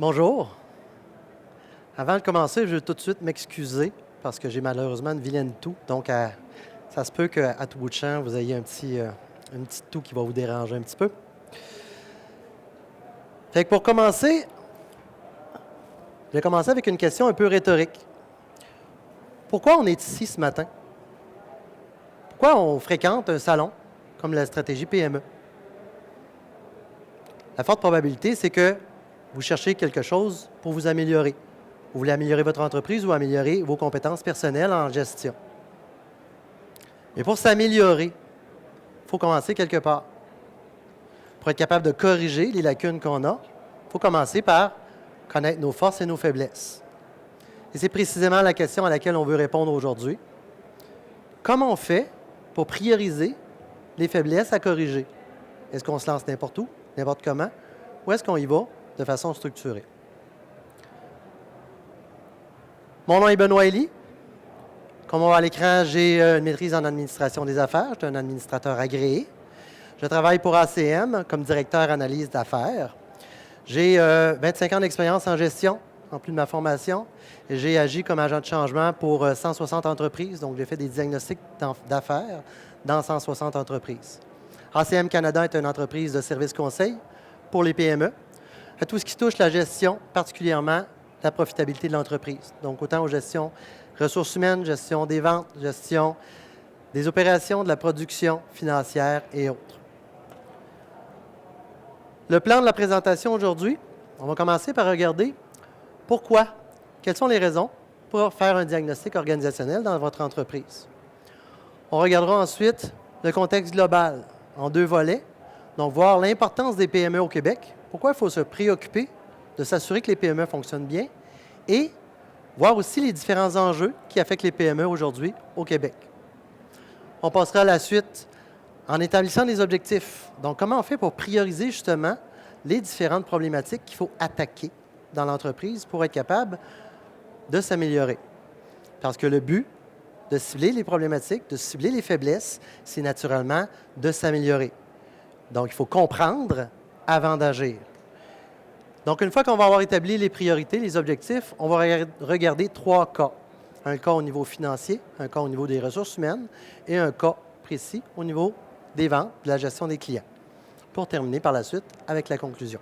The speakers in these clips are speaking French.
Bonjour. Avant de commencer, je veux tout de suite m'excuser parce que j'ai malheureusement une vilaine toux. Donc, ça se peut qu'à tout bout de champ, vous ayez une petite toux qui va vous déranger un petit peu. Fait que pour commencer, je vais commencer avec une question un peu rhétorique. Pourquoi on est ici ce matin? Pourquoi on fréquente un salon comme la stratégie PME? La forte probabilité, c'est que vous cherchez quelque chose pour vous améliorer. Vous voulez améliorer votre entreprise ou améliorer vos compétences personnelles en gestion. Mais pour s'améliorer, il faut commencer quelque part. Pour être capable de corriger les lacunes qu'on a, il faut commencer par connaître nos forces et nos faiblesses. Et c'est précisément la question à laquelle on veut répondre aujourd'hui. Comment on fait pour prioriser les faiblesses à corriger? Est-ce qu'on se lance n'importe où, n'importe comment, ou est-ce qu'on y va de façon structurée? Mon nom est Benoît Elie. Comme on voit à l'écran, j'ai une maîtrise en administration des affaires. Je suis un administrateur agréé. Je travaille pour ACM comme directeur analyse d'affaires. J'ai 25 ans d'expérience en gestion, en plus de ma formation. Et j'ai agi comme agent de changement pour 160 entreprises. Donc, j'ai fait des diagnostics d'affaires dans 160 entreprises. ACM Canada est une entreprise de services conseil pour les PME, à tout ce qui touche la gestion, particulièrement la profitabilité de l'entreprise. Donc, autant aux gestions ressources humaines, gestion des ventes, gestion des opérations, de la production financière et autres. Le plan de la présentation aujourd'hui, on va commencer par regarder pourquoi, quelles sont les raisons pour faire un diagnostic organisationnel dans votre entreprise. On regardera ensuite le contexte global en deux volets, donc voir l'importance des PME au Québec, pourquoi il faut se préoccuper de s'assurer que les PME fonctionnent bien et voir aussi les différents enjeux qui affectent les PME aujourd'hui au Québec. On passera à la suite en établissant des objectifs. Donc, comment on fait pour prioriser justement les différentes problématiques qu'il faut attaquer dans l'entreprise pour être capable de s'améliorer. Parce que le but de cibler les problématiques, de cibler les faiblesses, c'est naturellement de s'améliorer. Donc, il faut comprendre avant d'agir. Donc, une fois qu'on va avoir établi les priorités, les objectifs, on va regarder trois cas. Un cas au niveau financier, un cas au niveau des ressources humaines et un cas précis au niveau des ventes, de la gestion des clients. Pour terminer par la suite avec la conclusion.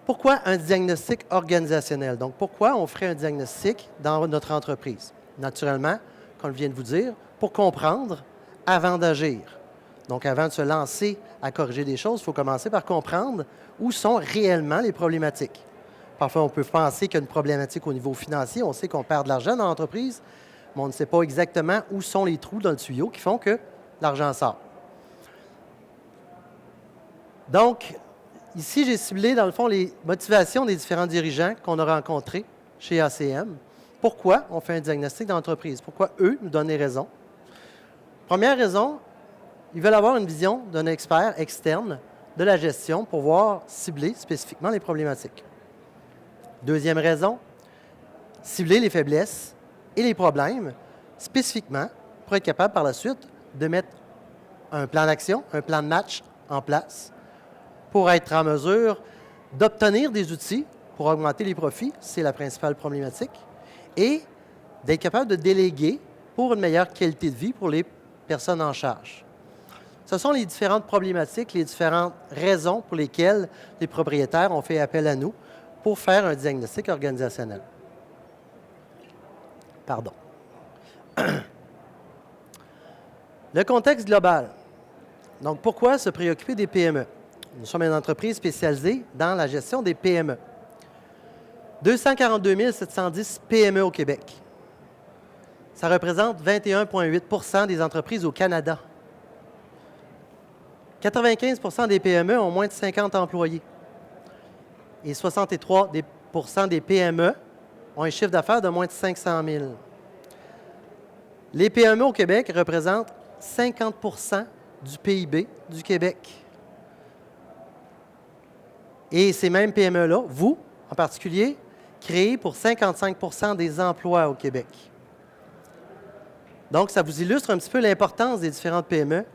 Pourquoi un diagnostic organisationnel? Donc, pourquoi on ferait un diagnostic dans notre entreprise? Naturellement, comme je viens de vous dire, pour comprendre avant d'agir. Donc, avant de se lancer à corriger des choses, il faut commencer par comprendre où sont réellement les problématiques. Parfois, on peut penser qu'il y a une problématique au niveau financier. On sait qu'on perd de l'argent dans l'entreprise, mais on ne sait pas exactement où sont les trous dans le tuyau qui font que l'argent sort. Donc, ici, j'ai ciblé, dans le fond, les motivations des différents dirigeants qu'on a rencontrés chez ACM. Pourquoi on fait un diagnostic d'entreprise? Pourquoi eux nous donnent les raisons? Première raison, ils veulent avoir une vision d'un expert externe de la gestion pour pouvoir cibler spécifiquement les problématiques. Deuxième raison, cibler les faiblesses et les problèmes spécifiquement pour être capable par la suite de mettre un plan d'action, un plan de match en place pour être en mesure d'obtenir des outils pour augmenter les profits, c'est la principale problématique, et d'être capable de déléguer pour une meilleure qualité de vie pour les personnes en charge. Ce sont les différentes problématiques, les différentes raisons pour lesquelles les propriétaires ont fait appel à nous pour faire un diagnostic organisationnel. Pardon. Le contexte global. Donc, pourquoi se préoccuper des PME? Nous sommes une entreprise spécialisée dans la gestion des PME. 242 710 PME au Québec. Ça représente 21,8 % des entreprises au Canada. 95 % des PME ont moins de 50 employés. Et 63 % des PME ont un chiffre d'affaires de moins de 500 000. Les PME au Québec représentent 50 % du PIB du Québec. Et ces mêmes PME-là, vous, en particulier, créez pour 55 % des emplois au Québec. Donc, ça vous illustre un petit peu l'importance des différentes PME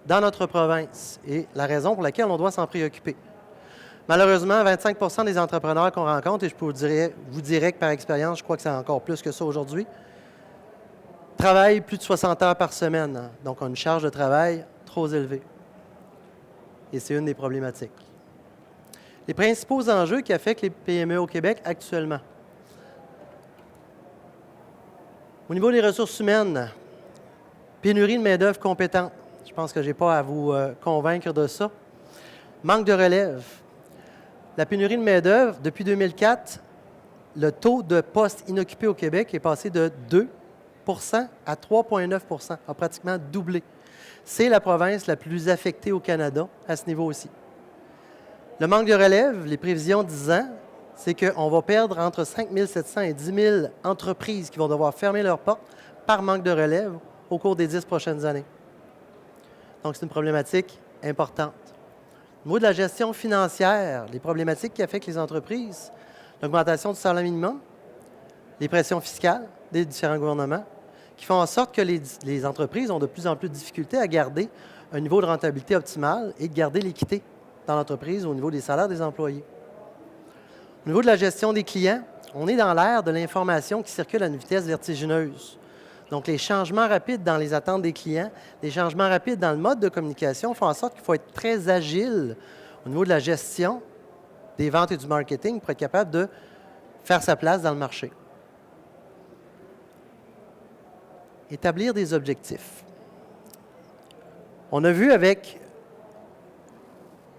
dans notre province et la raison pour laquelle on doit s'en préoccuper. Malheureusement, 25 des entrepreneurs qu'on rencontre, et je vous dirais que par expérience, je crois que c'est encore plus que ça aujourd'hui, travaillent plus de 60 heures par semaine, donc ont une charge de travail trop élevée. Et c'est une des problématiques. Les principaux enjeux qui affectent les PME au Québec actuellement. Au niveau des ressources humaines, pénurie de main-d'œuvre compétente. Je pense que je n'ai pas à vous convaincre de ça. Manque de relève. La pénurie de main-d'œuvre, depuis 2004, le taux de postes inoccupés au Québec est passé de 2 à 3,9 %, a pratiquement doublé. C'est la province la plus affectée au Canada à ce niveau aussi. Le manque de relève, les prévisions 10 ans, c'est qu'on va perdre entre 5 700 et 10 000 entreprises qui vont devoir fermer leurs portes par manque de relève au cours des 10 prochaines années. Donc, c'est une problématique importante. Au niveau de la gestion financière, les problématiques qui affectent les entreprises, l'augmentation du salaire minimum, les pressions fiscales des différents gouvernements, qui font en sorte que les entreprises ont de plus en plus de difficultés à garder un niveau de rentabilité optimal et de garder l'équité dans l'entreprise au niveau des salaires des employés. Au niveau de la gestion des clients, on est dans l'ère de l'information qui circule à une vitesse vertigineuse. Donc, les changements rapides dans les attentes des clients, les changements rapides dans le mode de communication font en sorte qu'il faut être très agile au niveau de la gestion des ventes et du marketing pour être capable de faire sa place dans le marché. Établir des objectifs. On a vu avec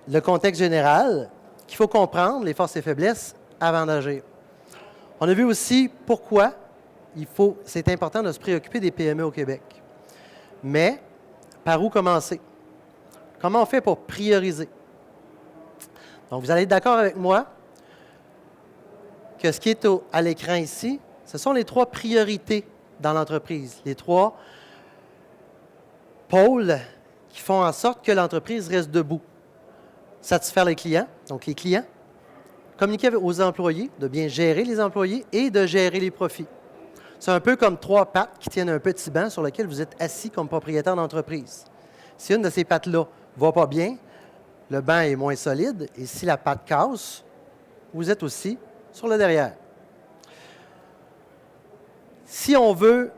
le contexte général qu'il faut comprendre les forces et faiblesses avant d'agir. On a vu aussi pourquoi c'est important de se préoccuper des PME au Québec. Mais, par où commencer? Comment on fait pour prioriser? Donc, vous allez être d'accord avec moi que ce qui est à l'écran ici, ce sont les 3 priorités dans l'entreprise, les 3 pôles qui font en sorte que l'entreprise reste debout. Satisfaire les clients, donc les clients, communiquer aux employés, de bien gérer les employés et de gérer les profits. C'est un peu comme 3 pattes qui tiennent un petit banc sur lequel vous êtes assis comme propriétaire d'entreprise. Si une de ces pattes-là ne va pas bien, le banc est moins solide et si la patte casse, vous êtes aussi sur le derrière. Si on veut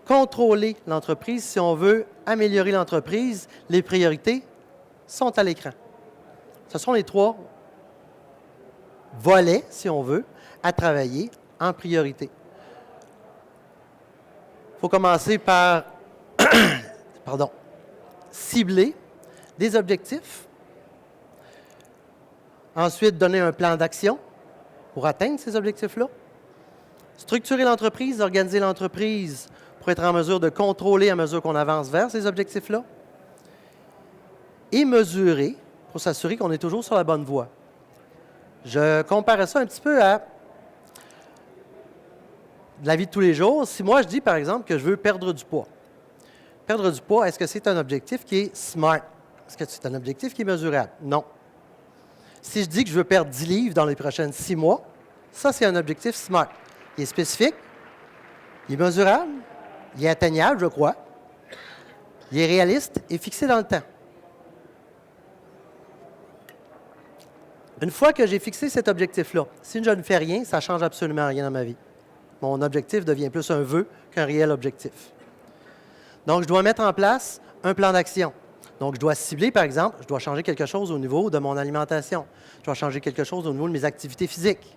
contrôler l'entreprise, si on veut améliorer l'entreprise, les priorités sont à l'écran. Ce sont les 3 volets, si on veut, à travailler en priorité. Il faut commencer par cibler des objectifs. Ensuite, donner un plan d'action pour atteindre ces objectifs-là. Structurer l'entreprise, organiser l'entreprise pour être en mesure de contrôler à mesure qu'on avance vers ces objectifs-là. Et mesurer pour s'assurer qu'on est toujours sur la bonne voie. Je compare ça un petit peu à la vie de tous les jours. Si moi, je dis, par exemple, que je veux perdre du poids. Perdre du poids, est-ce que c'est un objectif qui est SMART? Est-ce que c'est un objectif qui est mesurable? Non. Si je dis que je veux perdre 10 livres dans les prochains 6 mois, ça, c'est un objectif SMART. Il est spécifique, il est mesurable, il est atteignable, je crois, il est réaliste et fixé dans le temps. Une fois que j'ai fixé cet objectif-là, si je ne fais rien, ça ne change absolument rien dans ma vie. Mon objectif devient plus un vœu qu'un réel objectif. Donc, je dois mettre en place un plan d'action. Donc, je dois cibler, par exemple, je dois changer quelque chose au niveau de mon alimentation. Je dois changer quelque chose au niveau de mes activités physiques.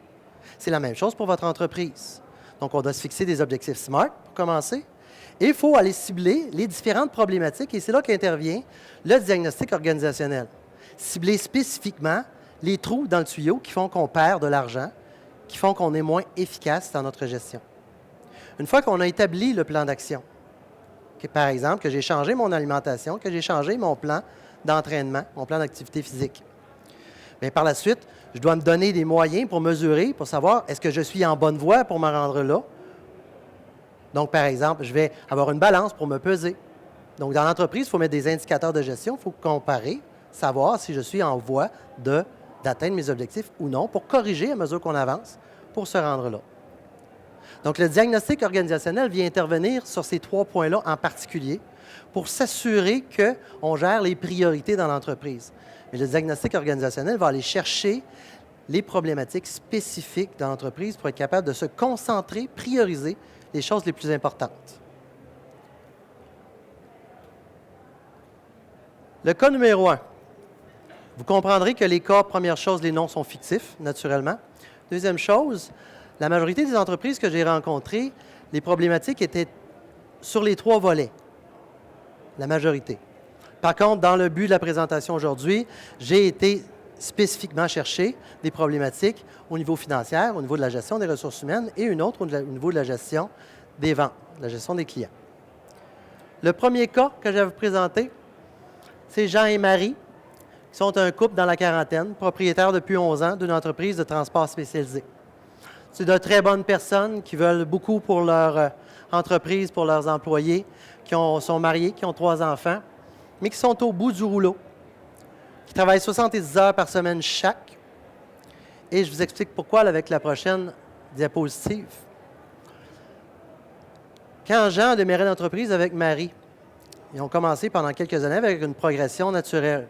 C'est la même chose pour votre entreprise. Donc, on doit se fixer des objectifs SMART pour commencer. Et il faut aller cibler les différentes problématiques. Et c'est là qu'intervient le diagnostic organisationnel. Cibler spécifiquement les trous dans le tuyau qui font qu'on perd de l'argent, qui font qu'on est moins efficace dans notre gestion. Une fois qu'on a établi le plan d'action, par exemple, que j'ai changé mon alimentation, que j'ai changé mon plan d'entraînement, mon plan d'activité physique, bien, par la suite, je dois me donner des moyens pour mesurer, pour savoir est-ce que je suis en bonne voie pour me rendre là. Donc, par exemple, je vais avoir une balance pour me peser. Donc, dans l'entreprise, il faut mettre des indicateurs de gestion, il faut comparer, savoir si je suis en voie d'atteindre mes objectifs ou non, pour corriger à mesure qu'on avance, pour se rendre là. Donc, le diagnostic organisationnel vient intervenir sur ces 3 points-là en particulier pour s'assurer qu'on gère les priorités dans l'entreprise. Mais le diagnostic organisationnel va aller chercher les problématiques spécifiques dans l'entreprise pour être capable de se concentrer, prioriser les choses les plus importantes. Le cas numéro 1. Vous comprendrez que les cas, première chose, les noms sont fictifs, naturellement. Deuxième chose, la majorité des entreprises que j'ai rencontrées, les problématiques étaient sur les 3 volets. La majorité. Par contre, dans le but de la présentation aujourd'hui, j'ai été spécifiquement chercher des problématiques au niveau financier, au niveau de la gestion des ressources humaines et une autre au niveau de la gestion des ventes, la gestion des clients. Le premier cas que je vais vous présenter, c'est Jean et Marie, qui sont un couple dans la quarantaine, propriétaires depuis 11 ans d'une entreprise de transport spécialisé. C'est de très bonnes personnes qui veulent beaucoup pour leur entreprise, pour leurs employés, qui sont mariés, qui ont 3 enfants, mais qui sont au bout du rouleau, qui travaillent 70 heures par semaine chaque. Et je vous explique pourquoi avec la prochaine diapositive. Quand Jean a démarré l'entreprise avec Marie, ils ont commencé pendant quelques années avec une progression naturelle.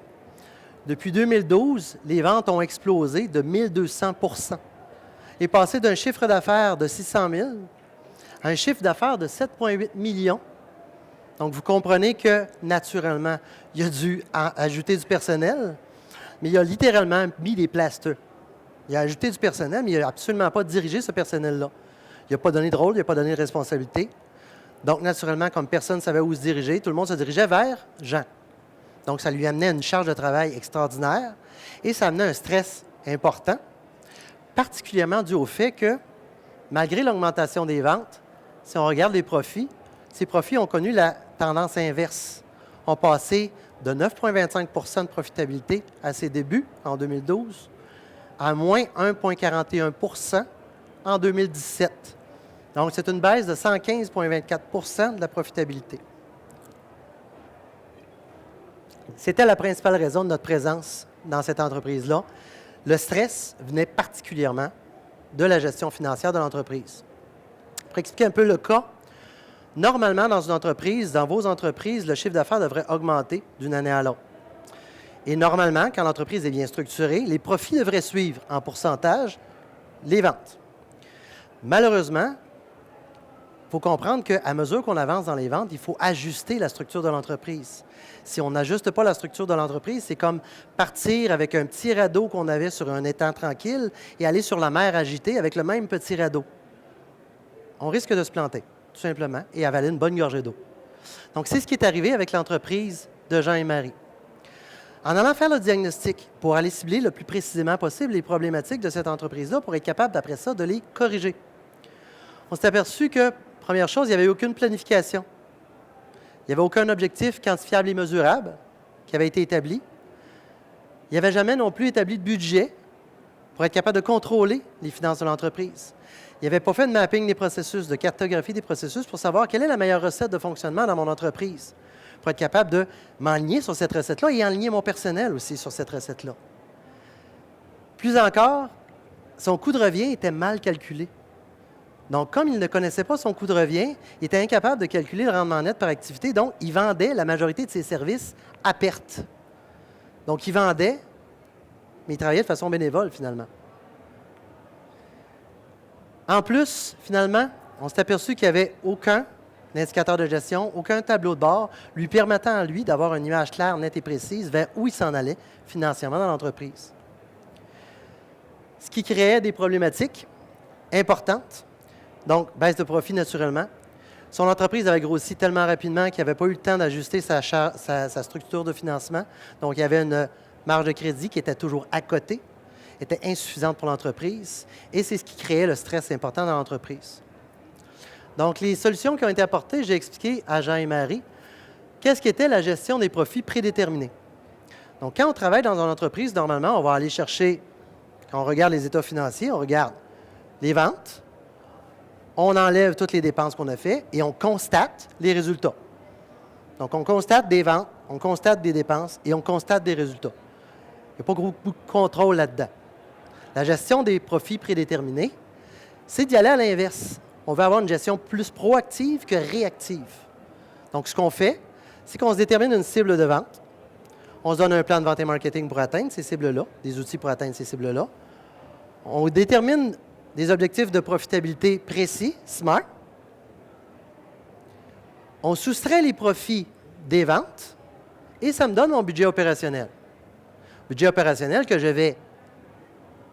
Depuis 2012, les ventes ont explosé de 1200 % et passé d'un chiffre d'affaires de 600 000 à un chiffre d'affaires de 7,8 millions. Donc, vous comprenez que, naturellement, il a dû ajouter du personnel, mais il a littéralement mis des plasteurs. Il a ajouté du personnel, mais il n'a absolument pas dirigé ce personnel-là. Il n'a pas donné de rôle, il n'a pas donné de responsabilité. Donc, naturellement, comme personne ne savait où se diriger, tout le monde se dirigeait vers Jean. Donc, ça lui amenait une charge de travail extraordinaire et ça amenait un stress important, particulièrement dû au fait que, malgré l'augmentation des ventes, si on regarde les profits, ces profits ont connu la tendance inverse. Ont passé de 9,25 % de profitabilité à ses débuts, en 2012, à moins 1,41 % en 2017. Donc, c'est une baisse de 115,24 % de la profitabilité. C'était la principale raison de notre présence dans cette entreprise-là. Le stress venait particulièrement de la gestion financière de l'entreprise. Pour expliquer un peu le cas, normalement, dans une entreprise, dans vos entreprises, le chiffre d'affaires devrait augmenter d'une année à l'autre. Et normalement, quand l'entreprise est bien structurée, les profits devraient suivre en pourcentage les ventes. Malheureusement, il faut comprendre qu'à mesure qu'on avance dans les ventes, il faut ajuster la structure de l'entreprise. Si on n'ajuste pas la structure de l'entreprise, c'est comme partir avec un petit radeau qu'on avait sur un étang tranquille et aller sur la mer agitée avec le même petit radeau. On risque de se planter, tout simplement, et avaler une bonne gorgée d'eau. Donc, c'est ce qui est arrivé avec l'entreprise de Jean et Marie. En allant faire le diagnostic pour aller cibler le plus précisément possible les problématiques de cette entreprise-là pour être capable, d'après ça, de les corriger. On s'est aperçu que, première chose, il n'y avait aucune planification. Il n'y avait aucun objectif quantifiable et mesurable qui avait été établi. Il n'y avait jamais non plus établi de budget pour être capable de contrôler les finances de l'entreprise. Il n'avait pas fait de mapping des processus, de cartographie des processus pour savoir quelle est la meilleure recette de fonctionnement dans mon entreprise, pour être capable de m'aligner sur cette recette-là et aligner mon personnel aussi sur cette recette-là. Plus encore, son coût de revient était mal calculé. Donc, comme il ne connaissait pas son coût de revient, il était incapable de calculer le rendement net par activité, donc il vendait la majorité de ses services à perte. Donc, il vendait, mais il travaillait de façon bénévole, finalement. En plus, finalement, on s'est aperçu qu'il n'y avait aucun indicateur de gestion, aucun tableau de bord lui permettant à lui d'avoir une image claire, nette et précise vers où il s'en allait financièrement dans l'entreprise. Ce qui créait des problématiques importantes. Donc, baisse de profit naturellement. Son entreprise avait grossi tellement rapidement qu'il n'avait pas eu le temps d'ajuster sa structure de financement. Donc, il y avait une marge de crédit qui était toujours à côté, était insuffisante pour l'entreprise, et c'est ce qui créait le stress important dans l'entreprise. Donc, les solutions qui ont été apportées, j'ai expliqué à Jean et Marie qu'est-ce qu'était la gestion des profits prédéterminés. Donc, quand on travaille dans une entreprise, normalement, on va aller chercher, quand on regarde les états financiers, on regarde les ventes, on enlève toutes les dépenses qu'on a faites et on constate les résultats. Donc, on constate des ventes, on constate des dépenses et on constate des résultats. Il n'y a pas beaucoup de contrôle là-dedans. La gestion des profits prédéterminés, c'est d'y aller à l'inverse. On veut avoir une gestion plus proactive que réactive. Donc, ce qu'on fait, c'est qu'on se détermine une cible de vente. On se donne un plan de vente et marketing pour atteindre ces cibles-là, des outils pour atteindre ces cibles-là. On détermine des objectifs de profitabilité précis, SMART. On soustrait les profits des ventes et ça me donne mon budget opérationnel. Budget opérationnel que je vais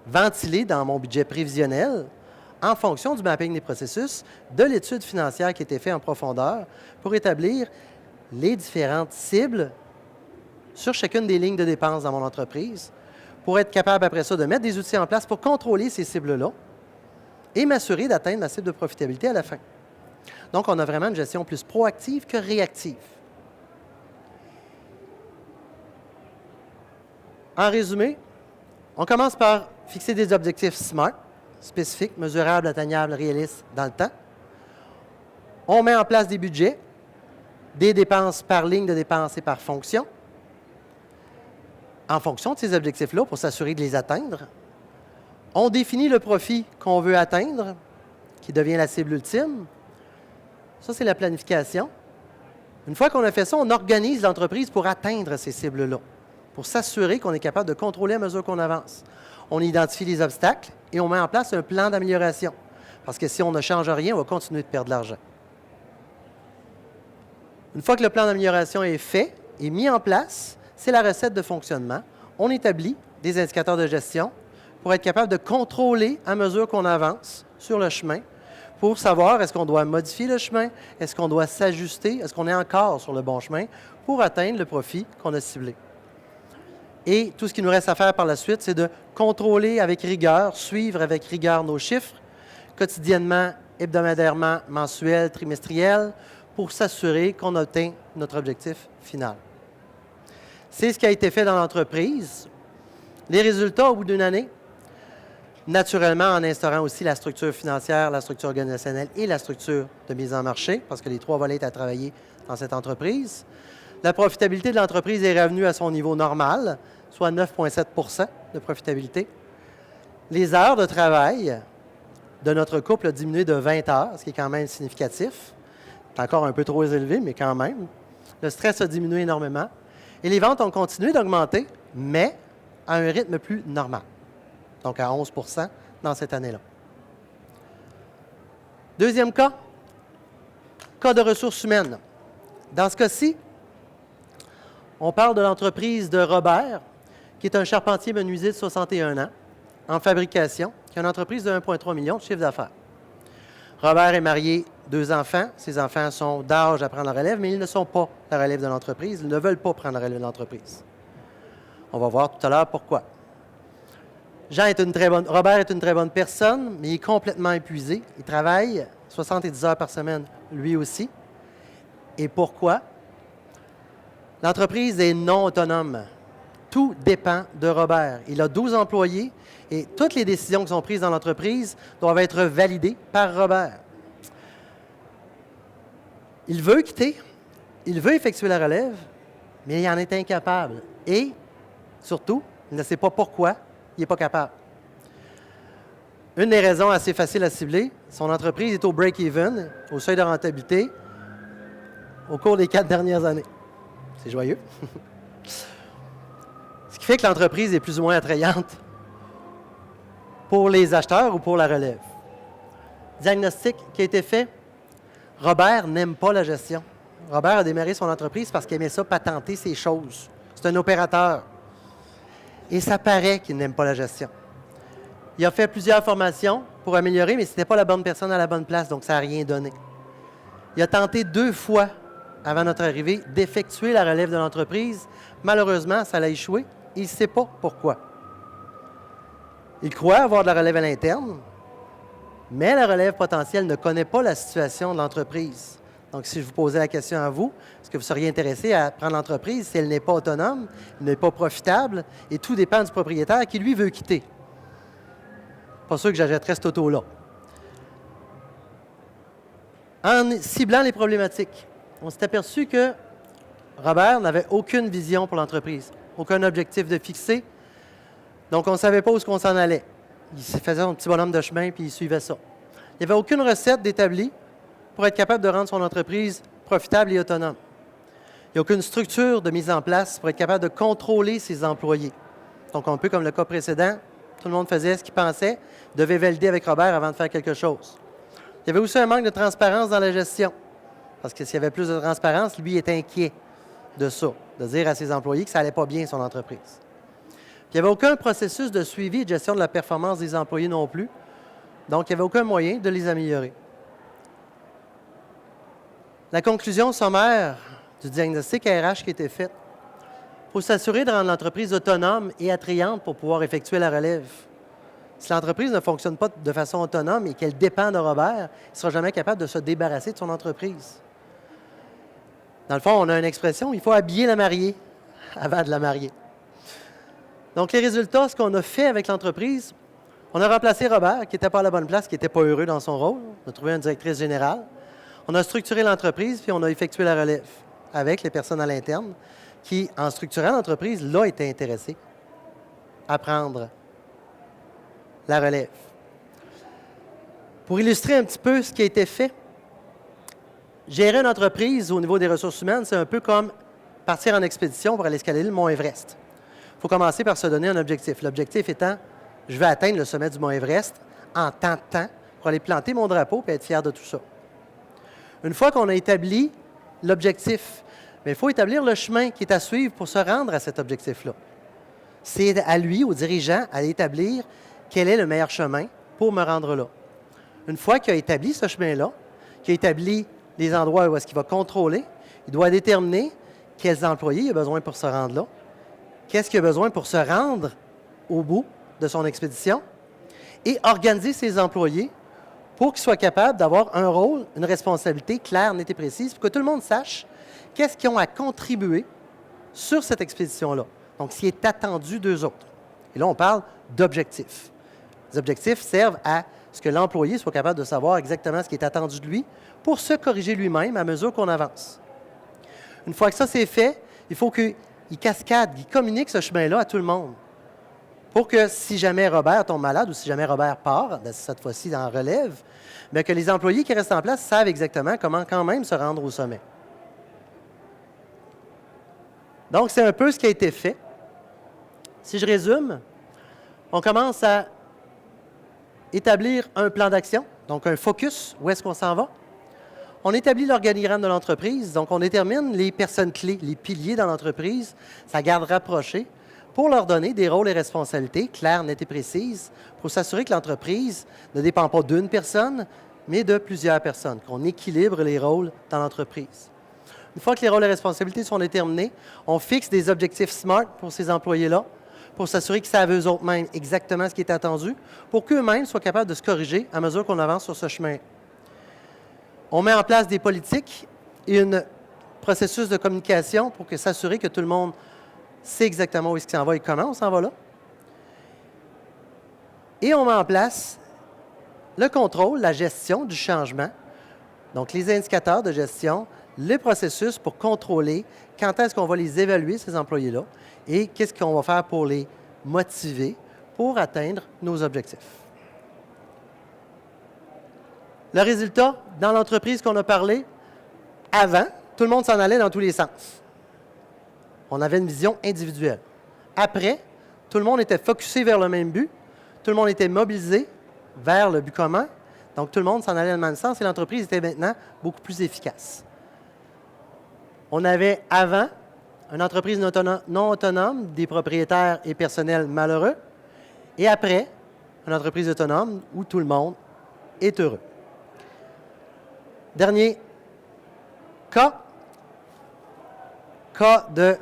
ventiler dans mon budget prévisionnel en fonction du mapping des processus, de l'étude financière qui a été faite en profondeur pour établir les différentes cibles sur chacune des lignes de dépenses dans mon entreprise pour être capable après ça de mettre des outils en place pour contrôler ces cibles-là et m'assurer d'atteindre ma cible de profitabilité à la fin. Donc, on a vraiment une gestion plus proactive que réactive. En résumé, on commence par fixer des objectifs SMART, spécifiques, mesurables, atteignables, réalistes dans le temps. On met en place des budgets, des dépenses par ligne de dépenses et par fonction, en fonction de ces objectifs-là pour s'assurer de les atteindre. On définit le profit qu'on veut atteindre, qui devient la cible ultime. Ça, c'est la planification. Une fois qu'on a fait ça, on organise l'entreprise pour atteindre ces cibles-là, pour s'assurer qu'on est capable de contrôler à mesure qu'on avance. On identifie les obstacles et on met en place un plan d'amélioration. Parce que si on ne change rien, on va continuer de perdre de l'argent. Une fois que le plan d'amélioration est fait et mis en place, c'est la recette de fonctionnement. On établit des indicateurs de gestion pour être capable de contrôler à mesure qu'on avance sur le chemin pour savoir est-ce qu'on doit modifier le chemin, est-ce qu'on doit s'ajuster, est-ce qu'on est encore sur le bon chemin pour atteindre le profit qu'on a ciblé. Et tout ce qui nous reste à faire par la suite, c'est de contrôler avec rigueur, suivre avec rigueur nos chiffres, quotidiennement, hebdomadairement, mensuel, trimestriel, pour s'assurer qu'on atteint notre objectif final. C'est ce qui a été fait dans l'entreprise. Les résultats au bout d'une année, naturellement en instaurant aussi la structure financière, la structure organisationnelle et la structure de mise en marché, parce que les trois volets étaient à travailler dans cette entreprise. La profitabilité de l'entreprise est revenue à son niveau normal, soit 9,7 % de profitabilité. Les heures de travail de notre couple ont diminué de 20 heures, ce qui est quand même significatif. C'est encore un peu trop élevé, mais quand même. Le stress a diminué énormément. Et les ventes ont continué d'augmenter, mais à un rythme plus normal, donc à 11 % dans cette année-là. Deuxième cas de ressources humaines. Dans ce cas-ci, on parle de l'entreprise de Robert, qui est un charpentier menuisier de 61 ans, en fabrication, qui a une entreprise de 1,3 million de chiffre d'affaires. Robert est marié, 2 enfants. Ses enfants sont d'âge à prendre la relève, mais ils ne sont pas la relève de l'entreprise. Ils ne veulent pas prendre la relève de l'entreprise. On va voir tout à l'heure pourquoi. Robert est une très bonne personne, mais il est complètement épuisé. Il travaille 70 heures par semaine, lui aussi. Et pourquoi? L'entreprise est non autonome. Tout dépend de Robert. Il a 12 employés et toutes les décisions qui sont prises dans l'entreprise doivent être validées par Robert. Il veut quitter, il veut effectuer la relève, mais il en est incapable. Et, surtout, il ne sait pas pourquoi il n'est pas capable. Une des raisons assez faciles à cibler, son entreprise est au break-even, au seuil de rentabilité, au cours des 4 dernières années. C'est joyeux. Ce qui fait que l'entreprise est plus ou moins attrayante pour les acheteurs ou pour la relève. Diagnostic qui a été fait, Robert n'aime pas la gestion. Robert a démarré son entreprise parce qu'il aimait ça patenter ses choses. C'est un opérateur. Et ça paraît qu'il n'aime pas la gestion. Il a fait plusieurs formations pour améliorer, mais ce n'était pas la bonne personne à la bonne place, donc ça n'a rien donné. Il a tenté 2 fois, avant notre arrivée, d'effectuer la relève de l'entreprise. Malheureusement, ça l'a échoué. Il ne sait pas pourquoi. Il croit avoir de la relève à l'interne, mais la relève potentielle ne connaît pas la situation de l'entreprise. Donc, si je vous posais la question à vous, est-ce que vous seriez intéressé à prendre l'entreprise si elle n'est pas autonome, n'est pas profitable, et tout dépend du propriétaire qui, lui, veut quitter? Pas sûr que j'achèterais cette auto-là. En ciblant les problématiques, on s'est aperçu que Robert n'avait aucune vision pour l'entreprise, aucun objectif de fixer. Donc, on ne savait pas où on s'en allait. Il faisait un petit bonhomme de chemin puis il suivait ça. Il n'y avait aucune recette d'établie pour être capable de rendre son entreprise profitable et autonome. Il n'y a aucune structure de mise en place pour être capable de contrôler ses employés. Donc, un peu comme le cas précédent, tout le monde faisait ce qu'il pensait, devait valider avec Robert avant de faire quelque chose. Il y avait aussi un manque de transparence dans la gestion, parce que s'il y avait plus de transparence, lui était inquiet de ça, de dire à ses employés que ça n'allait pas bien, son entreprise. Puis, il n'y avait aucun processus de suivi et de gestion de la performance des employés non plus, donc il n'y avait aucun moyen de les améliorer. La conclusion sommaire du diagnostic RH qui a été faite, il faut s'assurer de rendre l'entreprise autonome et attrayante pour pouvoir effectuer la relève. Si l'entreprise ne fonctionne pas de façon autonome et qu'elle dépend de Robert, il ne sera jamais capable de se débarrasser de son entreprise. Dans le fond, on a une expression, il faut habiller la mariée avant de la marier. Donc, les résultats, ce qu'on a fait avec l'entreprise, on a remplacé Robert, qui n'était pas à la bonne place, qui n'était pas heureux dans son rôle. On a trouvé une directrice générale. On a structuré l'entreprise, puis on a effectué la relève avec les personnes à l'interne qui, en structurant l'entreprise, là, étaient intéressées à prendre la relève. Pour illustrer un petit peu ce qui a été fait, gérer une entreprise au niveau des ressources humaines, c'est un peu comme partir en expédition pour aller escalader le mont Everest. Il faut commencer par se donner un objectif. L'objectif étant, je vais atteindre le sommet du mont Everest en tant de temps pour aller planter mon drapeau et être fier de tout ça. Une fois qu'on a établi l'objectif, il faut établir le chemin qui est à suivre pour se rendre à cet objectif-là. C'est à lui, au dirigeant, à établir quel est le meilleur chemin pour me rendre là. Une fois qu'il a établi ce chemin-là, qu'il a établi les endroits où est-ce qu'il va contrôler, il doit déterminer quels employés il a besoin pour se rendre là, qu'est-ce qu'il a besoin pour se rendre au bout de son expédition et organiser ses employés pour qu'ils soient capables d'avoir un rôle, une responsabilité claire, nette et précise, pour que tout le monde sache qu'est-ce qu'ils ont à contribuer sur cette expédition-là. Donc, ce qui est attendu d'eux autres. Et là, on parle d'objectifs. Les objectifs servent à ce que l'employé soit capable de savoir exactement ce qui est attendu de lui pour se corriger lui-même à mesure qu'on avance. Une fois que ça c'est fait, il faut qu'il cascade, qu'il communique ce chemin-là à tout le monde. Pour que si jamais Robert tombe malade ou si jamais Robert part, cette fois-ci en relève, bien que les employés qui restent en place savent exactement comment quand même se rendre au sommet. Donc, c'est un peu ce qui a été fait. Si je résume, on commence à établir un plan d'action, donc un focus, où est-ce qu'on s'en va. On établit l'organigramme de l'entreprise, donc on détermine les personnes clés, les piliers dans l'entreprise, sa garde rapprochée, pour leur donner des rôles et responsabilités claires, nettes et précises, pour s'assurer que l'entreprise ne dépend pas d'une personne, mais de plusieurs personnes, qu'on équilibre les rôles dans l'entreprise. Une fois que les rôles et responsabilités sont déterminés, on fixe des objectifs SMART pour ces employés-là, pour s'assurer qu'ils savent eux-mêmes exactement ce qui est attendu, pour qu'eux-mêmes soient capables de se corriger à mesure qu'on avance sur ce chemin. On met en place des politiques et un processus de communication pour s'assurer que tout le monde sait exactement où est-ce qu'il s'en va et comment on s'en va là. Et on met en place le contrôle, la gestion du changement, donc les indicateurs de gestion, les processus pour contrôler quand est-ce qu'on va les évaluer, ces employés-là, et qu'est-ce qu'on va faire pour les motiver pour atteindre nos objectifs. Le résultat, dans l'entreprise qu'on a parlé, avant, tout le monde s'en allait dans tous les sens. On avait une vision individuelle. Après, tout le monde était focusé vers le même but, tout le monde était mobilisé vers le but commun, donc tout le monde s'en allait dans le même sens et l'entreprise était maintenant beaucoup plus efficace. On avait avant une entreprise non autonome, des propriétaires et personnels malheureux, et après, une entreprise autonome où tout le monde est heureux. Dernier cas de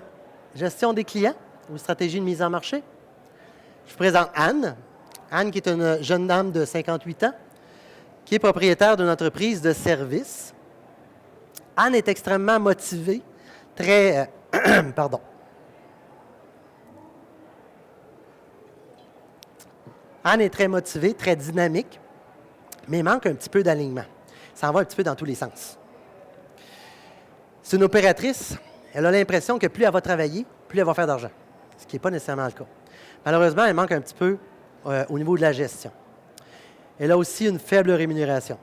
gestion des clients ou stratégie de mise en marché. Je vous présente Anne. Anne, qui est une jeune dame de 58 ans, qui est propriétaire d'une entreprise de services. Anne est extrêmement motivée, très... pardon. Anne est très motivée, très dynamique, mais il manque un petit peu d'alignement. Ça en va un petit peu dans tous les sens. C'est une opératrice. Elle a l'impression que plus elle va travailler, plus elle va faire d'argent, ce qui n'est pas nécessairement le cas. Malheureusement, elle manque un petit peu au niveau de la gestion. Elle a aussi une faible rémunération.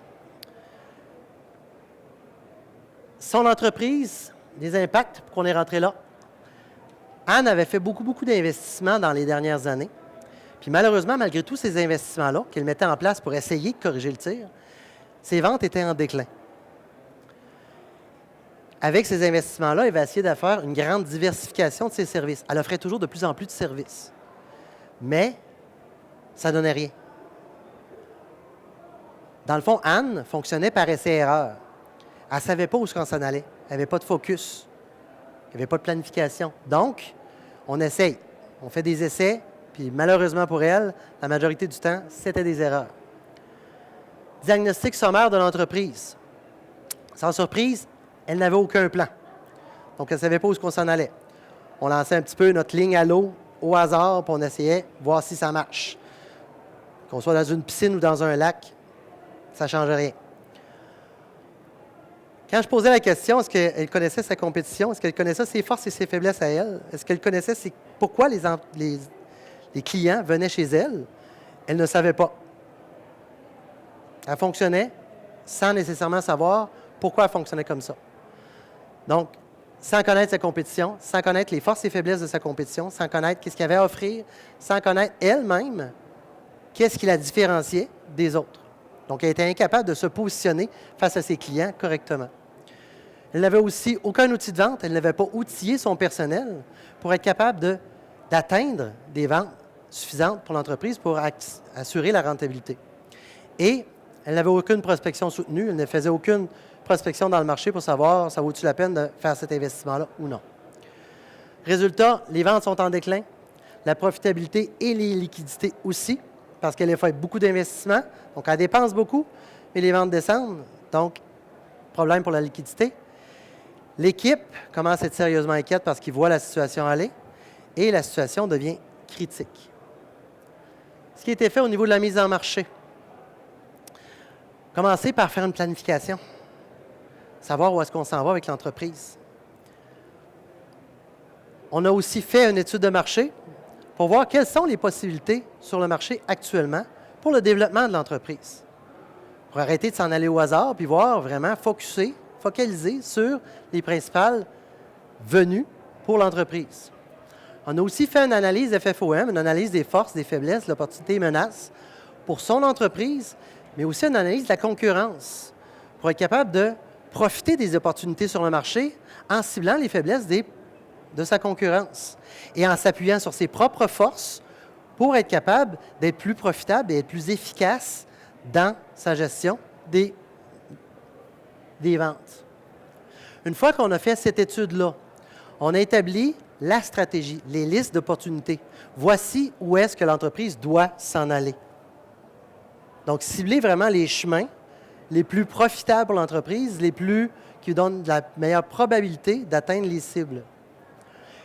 Son entreprise des impacts pour qu'on est rentré là. Anne avait fait beaucoup d'investissements dans les dernières années. Puis malheureusement, malgré tous ces investissements-là qu'elle mettait en place pour essayer de corriger le tir, ses ventes étaient en déclin. Avec ces investissements-là, elle va essayer de faire une grande diversification de ses services. Elle offrait toujours de plus en plus de services. Mais ça ne donnait rien. Dans le fond, Anne fonctionnait par essai-erreur. Elle ne savait pas où on s'en allait. Elle n'avait pas de focus. Il n'y avait pas de planification. Donc, on essaye. On fait des essais, puis malheureusement pour elle, la majorité du temps, c'était des erreurs. Diagnostic sommaire de l'entreprise. Sans surprise, elle n'avait aucun plan. Donc, elle ne savait pas où on s'en allait. On lançait un petit peu notre ligne à l'eau au hasard, puis on essayait de voir si ça marche. Qu'on soit dans une piscine ou dans un lac, ça ne change rien. Quand je posais la question, est-ce qu'elle connaissait sa compétition? Est-ce qu'elle connaissait ses forces et ses faiblesses à elle? Est-ce qu'elle connaissait pourquoi les clients venaient chez elle? Elle ne savait pas. Elle fonctionnait sans nécessairement savoir pourquoi elle fonctionnait comme ça. Donc, sans connaître sa compétition, sans connaître les forces et faiblesses de sa compétition, sans connaître qu'est-ce qu'elle avait à offrir, sans connaître elle-même qu'est-ce qui la différenciait des autres. Donc, elle était incapable de se positionner face à ses clients correctement. Elle n'avait aussi aucun outil de vente. Elle n'avait pas outillé son personnel pour être capable d'atteindre des ventes suffisantes pour l'entreprise pour assurer la rentabilité. Et elle n'avait aucune prospection soutenue. Elle ne faisait aucune prospection dans le marché pour savoir ça vaut-il la peine de faire cet investissement-là ou non. Résultat, les ventes sont en déclin. La profitabilité et les liquidités aussi, parce qu'elle a fait beaucoup d'investissements. Donc, elle dépense beaucoup, mais les ventes descendent. Donc, problème pour la liquidité. L'équipe commence à être sérieusement inquiète parce qu'ils voient la situation aller et la situation devient critique. Ce qui a été fait au niveau de la mise en marché. Commencer par faire une planification. Savoir où est-ce qu'on s'en va avec l'entreprise. On a aussi fait une étude de marché pour voir quelles sont les possibilités sur le marché actuellement pour le développement de l'entreprise. Pour arrêter de s'en aller au hasard puis voir vraiment focaliser sur les principales venues pour l'entreprise. On a aussi fait une analyse FFOM, une analyse des forces, des faiblesses, l'opportunité et menaces pour son entreprise, mais aussi une analyse de la concurrence pour être capable de profiter des opportunités sur le marché en ciblant les faiblesses de sa concurrence et en s'appuyant sur ses propres forces pour être capable d'être plus profitable et être plus efficace dans sa gestion des ventes. Une fois qu'on a fait cette étude-là, on a établi la stratégie, les listes d'opportunités. Voici où est-ce que l'entreprise doit s'en aller. Donc, cibler vraiment les chemins les plus profitables pour l'entreprise, qui donnent la meilleure probabilité d'atteindre les cibles.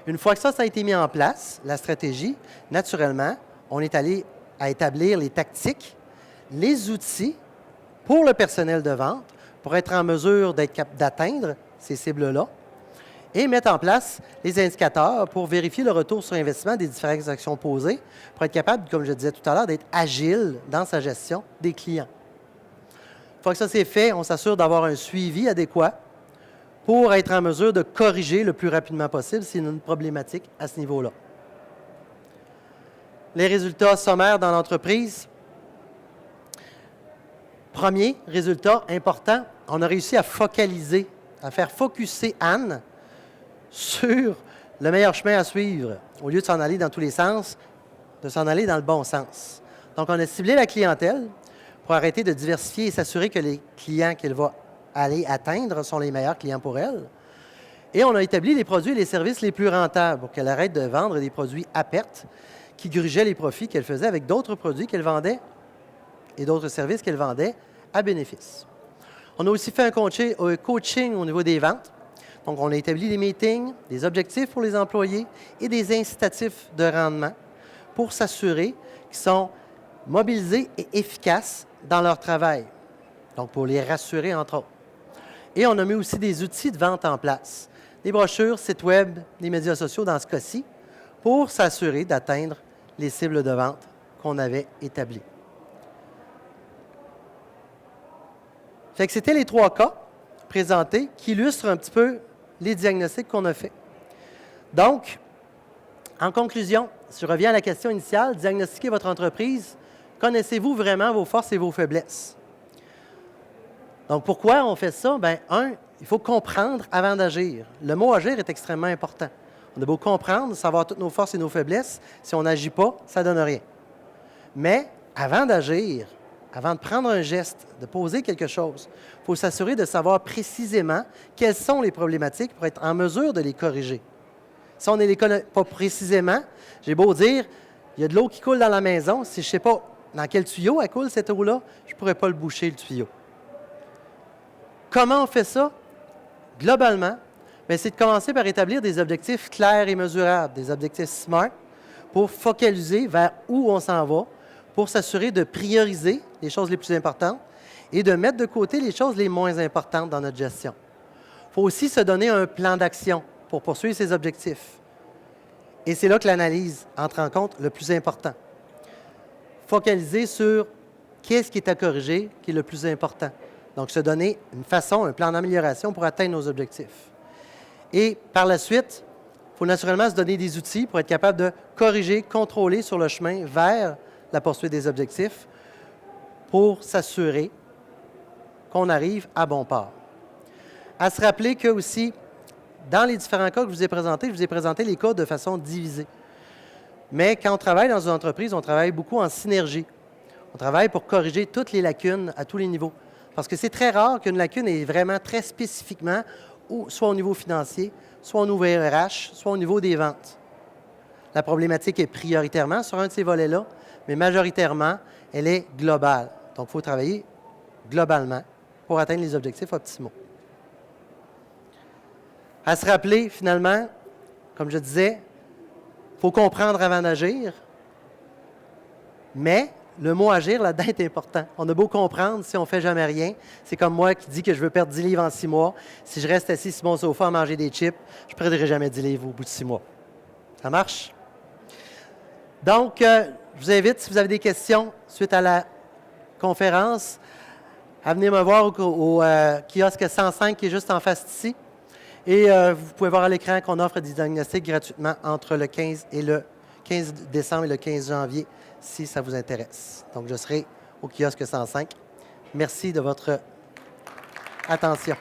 Une fois que ça a été mis en place, la stratégie, naturellement, on est allé à établir les tactiques, les outils pour le personnel de vente pour être en mesure d'atteindre ces cibles-là et mettre en place les indicateurs pour vérifier le retour sur investissement des différentes actions posées pour être capable, comme je disais tout à l'heure, d'être agile dans sa gestion des clients. Une fois que ça c'est fait, on s'assure d'avoir un suivi adéquat pour être en mesure de corriger le plus rapidement possible s'il y a une problématique à ce niveau-là. Les résultats sommaires dans l'entreprise. Premier résultat important, on a réussi à focaliser, à faire focusser Anne sur le meilleur chemin à suivre, au lieu de s'en aller dans tous les sens, de s'en aller dans le bon sens. Donc, on a ciblé la clientèle pour arrêter de diversifier et s'assurer que les clients qu'elle va aller atteindre sont les meilleurs clients pour elle. Et on a établi les produits et les services les plus rentables pour qu'elle arrête de vendre des produits à perte qui grugeaient les profits qu'elle faisait avec d'autres produits qu'elle vendait et d'autres services qu'elle vendait à bénéfice. On a aussi fait un coaching au niveau des ventes. Donc, on a établi des meetings, des objectifs pour les employés et des incitatifs de rendement pour s'assurer qu'ils sont mobilisés et efficaces dans leur travail. Donc, pour les rassurer, entre autres. Et on a mis aussi des outils de vente en place, des brochures, sites web, des médias sociaux dans ce cas-ci, pour s'assurer d'atteindre les cibles de vente qu'on avait établies. Fait que c'était les 3 cas présentés qui illustrent un petit peu les diagnostics qu'on a faits. Donc, en conclusion, si je reviens à la question initiale, diagnostiquer votre entreprise, connaissez-vous vraiment vos forces et vos faiblesses? Donc, pourquoi on fait ça? Bien, il faut comprendre avant d'agir. Le mot agir est extrêmement important. On a beau comprendre, savoir toutes nos forces et nos faiblesses, si on n'agit pas, ça ne donne rien. Mais avant d'agir, avant de prendre un geste, de poser quelque chose, il faut s'assurer de savoir précisément quelles sont les problématiques pour être en mesure de les corriger. Si on ne les connaît pas précisément, j'ai beau dire, il y a de l'eau qui coule dans la maison, si je ne sais pas dans quel tuyau elle coule, cette eau-là, je ne pourrais pas le boucher, le tuyau. Comment on fait ça? Globalement, c'est de commencer par établir des objectifs clairs et mesurables, des objectifs SMART, pour focaliser vers où on s'en va, pour s'assurer de prioriser les choses les plus importantes et de mettre de côté les choses les moins importantes dans notre gestion. Il faut aussi se donner un plan d'action pour poursuivre ces objectifs. Et c'est là que l'analyse entre en compte le plus important. Focaliser sur qu'est-ce qui est à corriger, qui est le plus important. Donc, se donner une façon, un plan d'amélioration pour atteindre nos objectifs. Et par la suite, il faut naturellement se donner des outils pour être capable de corriger, contrôler sur le chemin vers la poursuite des objectifs pour s'assurer qu'on arrive à bon port. À se rappeler que aussi, dans les différents cas que je vous ai présenté les cas de façon divisée. Mais quand on travaille dans une entreprise, on travaille beaucoup en synergie. On travaille pour corriger toutes les lacunes à tous les niveaux. Parce que c'est très rare qu'une lacune est vraiment très spécifiquement, soit au niveau financier, soit au niveau RH, soit au niveau des ventes. La problématique est prioritairement sur un de ces volets-là, mais majoritairement, elle est globale. Donc, il faut travailler globalement pour atteindre les objectifs optimaux. À se rappeler, finalement, comme je disais, il faut comprendre avant d'agir, mais le mot « agir » là-dedans est important. On a beau comprendre, si on ne fait jamais rien, c'est comme moi qui dis que je veux perdre 10 livres en 6 mois. Si je reste assis sur mon sofa à manger des chips, je ne perdrai jamais 10 livres au bout de 6 mois. Ça marche? Donc, je vous invite, si vous avez des questions suite à la conférence, à venir me voir au kiosque 105 qui est juste en face d'ici. Et vous pouvez voir à l'écran qu'on offre des diagnostics gratuitement entre le 15 décembre et le 15 janvier, si ça vous intéresse. Donc, je serai au kiosque 105. Merci de votre attention.